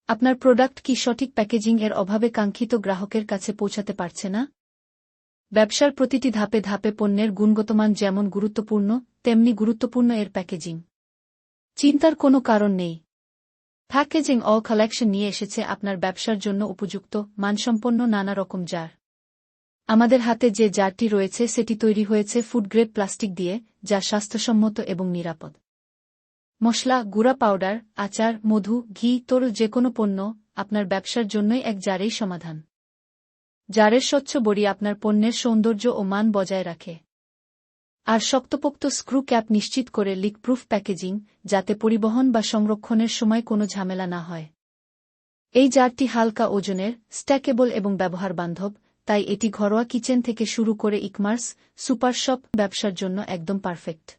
আপনার প্রোডাক্ট কি সঠিক প্যাকেজিং এর অভাবে কাঙ্ক্ষিত গ্রাহকের কাছে পৌঁছাতে পারছে না? ব্যবসার প্রতিটি ধাপে ধাপে পণ্যের গুণগতমান যেমন গুরুত্বপূর্ণ, তেমনি গুরুত্বপূর্ণ এর প্যাকেজিং। চিন্তার কোনো কারণ নেই। প্যাকেজিং অল কালেকশন নিয়ে এসেছে আপনার ব্যবসার জন্য উপযুক্ত, মানসম্পন্ন নানা রকম জার। আমাদের হাতে যে জারটি রয়েছে সেটি তৈরি হয়েছে ফুড গ্রেড প্লাস্টিক দিয়ে, যা স্বাস্থ্যসম্মত এবং নিরাপদ। মশলা, গুঁড়া পাউডার, আচার, মধু, ঘি, তরল যেকোনো পণ্য আপনার ব্যবসার জন্যই এক জারেই সমাধান। জারের স্বচ্ছ বড়ি আপনার পণ্যের সৌন্দর্য ও মান বজায় রাখে। আর শক্তপোক্ত স্ক্রু ক্যাপ নিশ্চিত করে লিক প্রুফ প্যাকেজিং, যাতে পরিবহন বা সংরক্ষণের সময় কোনো ঝামেলা না হয়। এই জারটি হালকা ওজনের, স্ট্যাকেবল এবং ব্যবহার বান্ধব, তাই এটি ঘরোয়া কিচেন থেকে শুরু করে ই-কমার্স, সুপার শপ ব্যবসার জন্য একদম পারফেক্ট।